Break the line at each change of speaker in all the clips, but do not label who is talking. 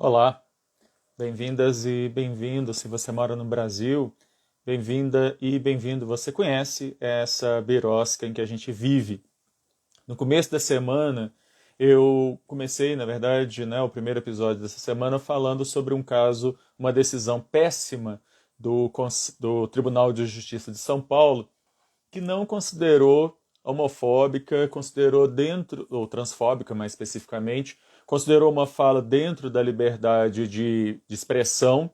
Olá, bem-vindas e bem-vindos. Se você mora no Brasil, bem-vinda e bem-vindo. Você conhece essa birosca em que a gente vive. No começo da semana, eu comecei, na verdade, o primeiro episódio dessa semana falando sobre um caso, uma decisão péssima do Tribunal de Justiça de São Paulo, que não considerou homofóbica, considerou dentro, ou transfóbica mais especificamente, considerou uma fala dentro da liberdade de expressão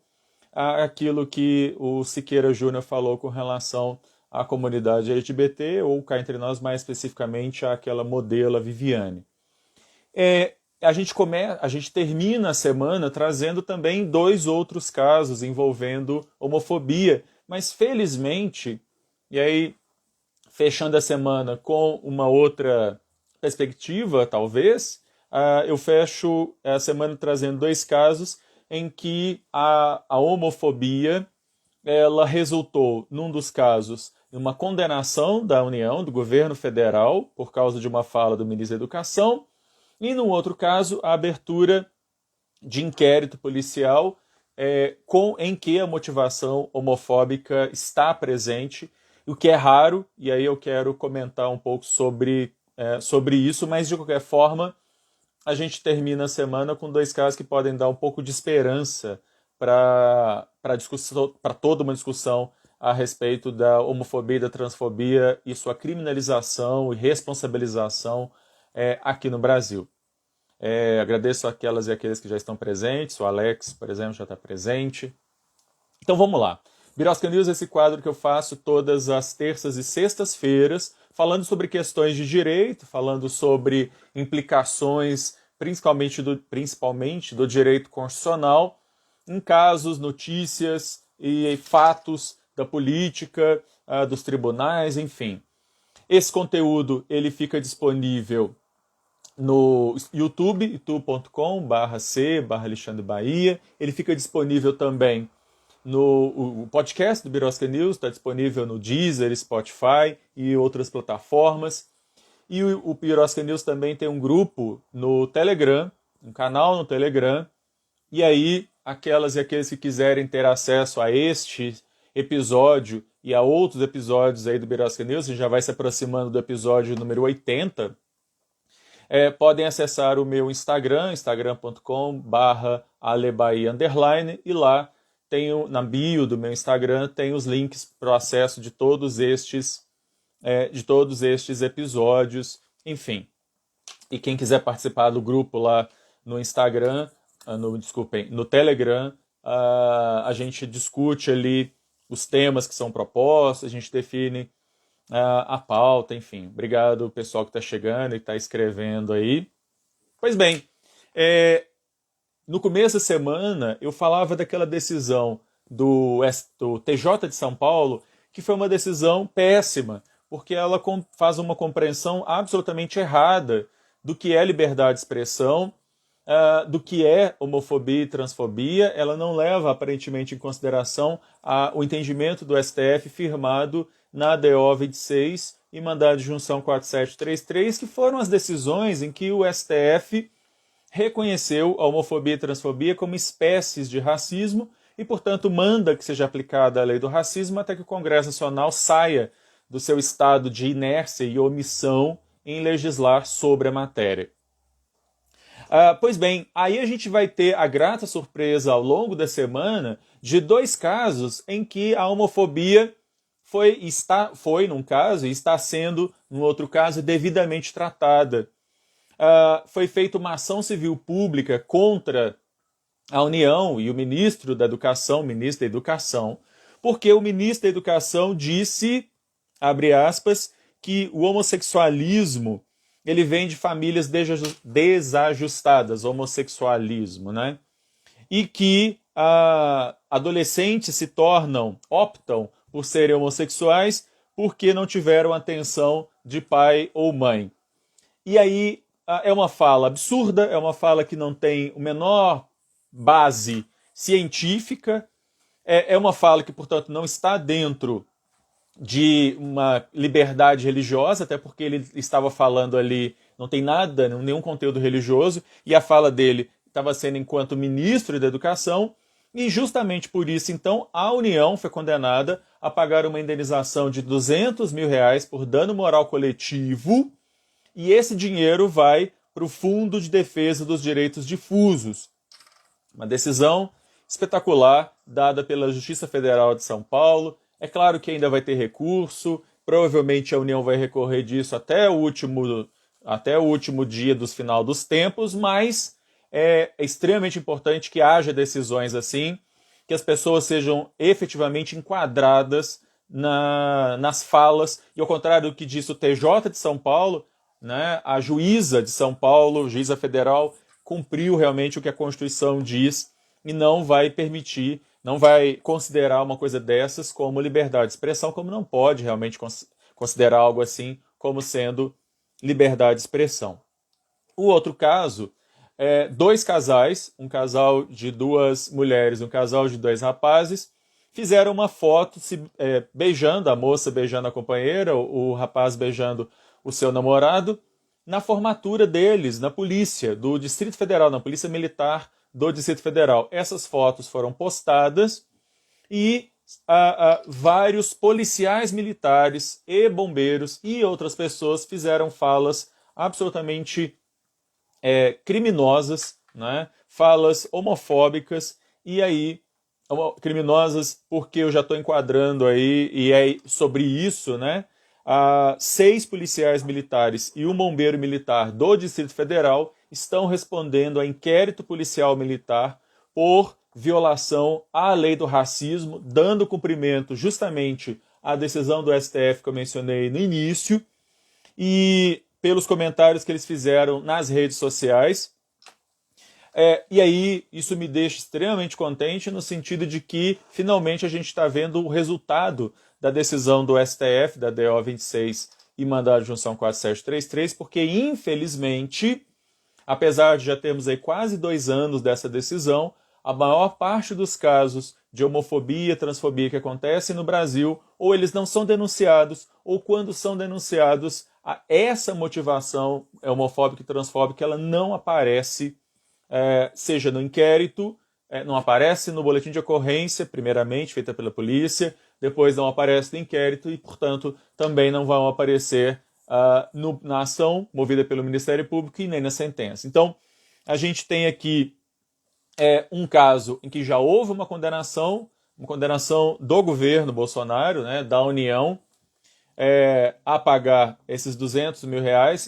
aquilo que o Siqueira Júnior falou com relação à comunidade LGBT, ou cá entre nós, mais especificamente, àquela modelo, a Viviane. A gente termina a semana trazendo também dois outros casos envolvendo homofobia, mas felizmente, e aí fechando a semana com uma outra perspectiva, talvez, eu fecho a semana trazendo dois casos em que a homofobia ela resultou, num dos casos, em uma condenação da União, do governo federal, por causa de uma fala do ministro da Educação, e, no outro caso, a abertura de inquérito policial em que a motivação homofóbica está presente, o que é raro, e aí eu quero comentar um pouco sobre isso, mas de qualquer forma, a gente termina a semana com dois casos que podem dar um pouco de esperança para toda uma discussão a respeito da homofobia e da transfobia e sua criminalização e responsabilização aqui no Brasil. Agradeço aquelas e aqueles que já estão presentes. O Alex, por exemplo, já está presente. Então vamos lá. Birosca News é esse quadro que eu faço todas as terças e sextas-feiras, falando sobre questões de direito, falando sobre implicações, principalmente do direito constitucional, em casos, notícias e fatos da política, dos tribunais, enfim. Esse conteúdo ele fica disponível no YouTube, youtube.com/c/Alexandre Bahia. Ele fica disponível também o podcast do Birosca News, está disponível no Deezer, Spotify e outras plataformas. E o Birosca News também tem um grupo no Telegram, um canal no Telegram. E aí, aquelas e aqueles que quiserem ter acesso a este episódio e a outros episódios aí do Birosca News, a gente já vai se aproximando do episódio número 80, podem acessar o meu Instagram, instagram.com/alebaia_, e lá na bio do meu Instagram tem os links para o acesso de todos estes episódios, enfim. E quem quiser participar do grupo lá no Instagram, no Telegram, a gente discute ali os temas que são propostos, a gente define a pauta, enfim. Obrigado pessoal que está chegando e está escrevendo aí. Pois bem, no começo da semana eu falava daquela decisão do TJ de São Paulo, que foi uma decisão péssima, porque ela faz uma compreensão absolutamente errada do que é liberdade de expressão, do que é homofobia e transfobia. Ela não leva aparentemente em consideração o entendimento do STF firmado na ADO 26 e mandado de junção 4733, que foram as decisões em que o STF reconheceu a homofobia e transfobia como espécies de racismo e, portanto, manda que seja aplicada a lei do racismo até que o Congresso Nacional saia do seu estado de inércia e omissão em legislar sobre a matéria. Pois bem, aí a gente vai ter a grata surpresa ao longo da semana de dois casos em que a homofobia foi num caso e está sendo, num outro caso, devidamente tratada. Foi feita uma ação civil pública contra a União e o ministro da Educação, porque o ministro da Educação disse, abre aspas, que o homossexualismo ele vem de famílias desajustadas, homossexualismo, né? E que adolescentes optam por serem homossexuais porque não tiveram atenção de pai ou mãe. E aí é uma fala absurda, é uma fala que não tem a menor base científica, é uma fala que, portanto, não está dentro de uma liberdade religiosa, até porque ele estava falando ali, não tem nada, nenhum conteúdo religioso, e a fala dele estava sendo enquanto ministro da Educação, e justamente por isso, então, a União foi condenada a pagar uma indenização de R$ 200 mil por dano moral coletivo, e esse dinheiro vai para o Fundo de Defesa dos Direitos Difusos. Uma decisão espetacular dada pela Justiça Federal de São Paulo. É claro que ainda vai ter recurso, provavelmente a União vai recorrer disso até o último dia do final dos tempos, mas é extremamente importante que haja decisões assim, que as pessoas sejam efetivamente enquadradas nas falas, e ao contrário do que disse o TJ de São Paulo, né, a juíza de São Paulo, juíza federal, cumpriu realmente o que a Constituição diz e não vai permitir, não vai considerar uma coisa dessas como liberdade de expressão, como não pode realmente considerar algo assim como sendo liberdade de expressão. O outro caso é 2 casais, um casal de 2 mulheres, um casal de 2 rapazes, fizeram uma foto beijando, a moça beijando a companheira, o rapaz beijando o seu namorado, na formatura deles, na polícia do Distrito Federal, na Polícia Militar do Distrito Federal. Essas fotos foram postadas e vários policiais militares e bombeiros e outras pessoas fizeram falas absolutamente criminosas, né? Falas homofóbicas, e aí, criminosas porque eu já estou enquadrando aí, e é sobre isso, né? 6 policiais militares e um bombeiro militar do Distrito Federal estão respondendo a inquérito policial militar por violação à lei do racismo, dando cumprimento justamente à decisão do STF que eu mencionei no início, e pelos comentários que eles fizeram nas redes sociais. E aí isso me deixa extremamente contente no sentido de que finalmente a gente está vendo o resultado da decisão do STF, da DO 26 e mandado de junção 4733, porque infelizmente, apesar de já termos aí quase 2 anos dessa decisão, a maior parte dos casos de homofobia, transfobia que acontecem no Brasil, ou eles não são denunciados, ou quando são denunciados, essa motivação homofóbica e transfóbica ela não aparece, seja no inquérito, não aparece no boletim de ocorrência, primeiramente feita pela polícia, depois não aparece no inquérito e, portanto, também não vão aparecer na ação movida pelo Ministério Público e nem na sentença. Então, a gente tem aqui um caso em que já houve uma condenação do governo Bolsonaro, né, da União, a pagar esses R$ 200 mil,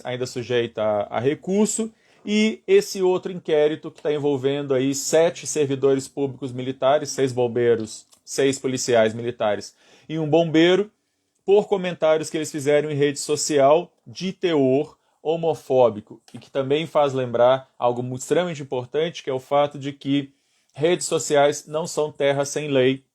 ainda sujeita a recurso, e esse outro inquérito que está envolvendo aí 7 servidores públicos militares, 6 bombeiros, 6 policiais militares e um bombeiro, por comentários que eles fizeram em rede social de teor homofóbico, e que também faz lembrar algo extremamente importante, que é o fato de que redes sociais não são terra sem lei.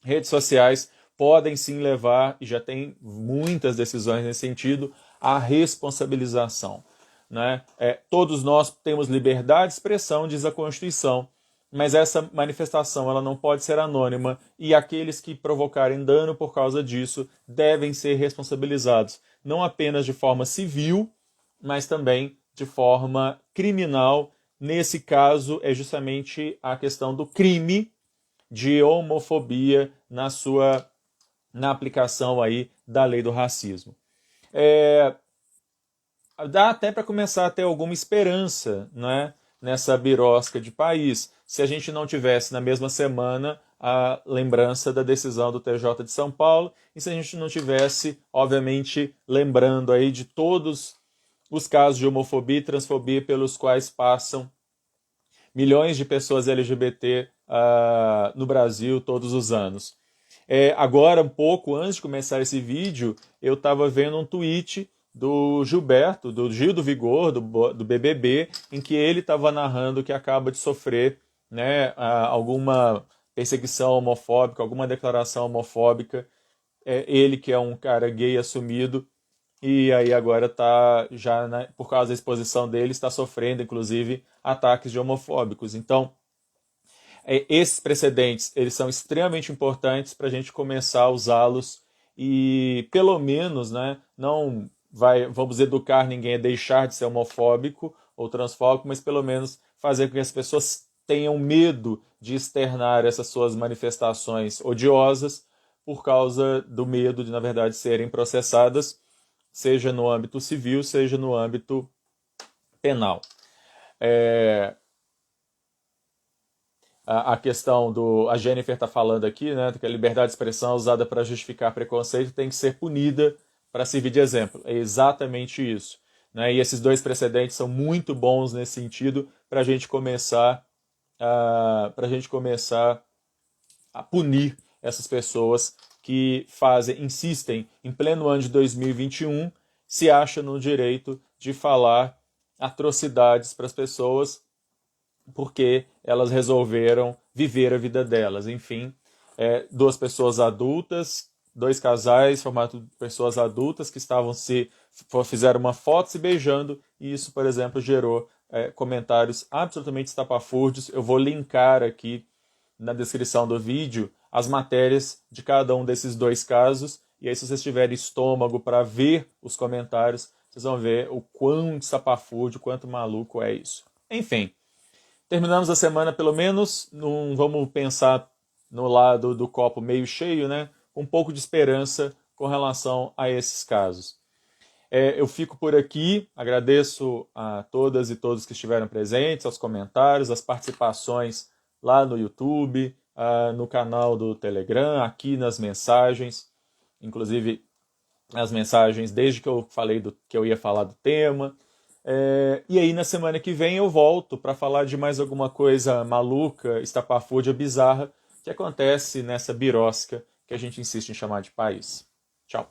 Redes sociais podem sim levar, e já tem muitas decisões nesse sentido, à responsabilização, né? Todos nós temos liberdade de expressão, diz a Constituição, mas essa manifestação ela não pode ser anônima, e aqueles que provocarem dano por causa disso devem ser responsabilizados, não apenas de forma civil, mas também de forma criminal. Nesse caso, é justamente a questão do crime de homofobia na aplicação aí da lei do racismo. Dá até para começar a ter alguma esperança, né, nessa birosca de país, se a gente não tivesse na mesma semana a lembrança da decisão do TJ de São Paulo, e se a gente não tivesse, obviamente, lembrando aí de todos os casos de homofobia e transfobia pelos quais passam milhões de pessoas LGBT no Brasil todos os anos. Agora, um pouco antes de começar esse vídeo, eu estava vendo um tweet do Gilberto, do Gil do Vigor, do BBB, em que ele estava narrando que acaba de sofrer, né, alguma perseguição homofóbica, alguma declaração homofóbica. Ele que é um cara gay assumido, e aí agora está já, né, por causa da exposição dele, está sofrendo, inclusive, ataques de homofóbicos. Então, esses precedentes eles são extremamente importantes para a gente começar a usá-los e, pelo menos, né, não vamos educar ninguém a deixar de ser homofóbico ou transfóbico, mas pelo menos fazer com que as pessoas tenham medo de externar essas suas manifestações odiosas por causa do medo de, na verdade, serem processadas, seja no âmbito civil, seja no âmbito penal. A questão do... A Jennifer está falando aqui, né, que a liberdade de expressão usada para justificar preconceito tem que ser punida para servir de exemplo. É exatamente isso. Né? E esses dois precedentes são muito bons nesse sentido para a gente começar a punir essas pessoas que insistem em pleno ano de 2021, se acham no direito de falar atrocidades para as pessoas porque elas resolveram viver a vida delas. Enfim, duas pessoas adultas, dois casais formados de pessoas adultas que fizeram uma foto se beijando, e isso, por exemplo, gerou comentários absolutamente estapafúrdios. Eu vou linkar aqui na descrição do vídeo as matérias de cada um desses dois casos, e aí se vocês tiverem estômago para ver os comentários, vocês vão ver o quão estapafúrdio, quanto maluco é isso. Enfim, terminamos a semana, pelo menos, vamos pensar no lado do copo meio cheio, né? Com um pouco de esperança com relação a esses casos. Eu fico por aqui, agradeço a todas e todos que estiveram presentes, aos comentários, às participações lá no YouTube, no canal do Telegram, aqui nas mensagens, inclusive as mensagens desde que eu falei que eu ia falar do tema. E aí na semana que vem eu volto para falar de mais alguma coisa maluca, estapafúrdia, bizarra que acontece nessa birosca que a gente insiste em chamar de país. Tchau.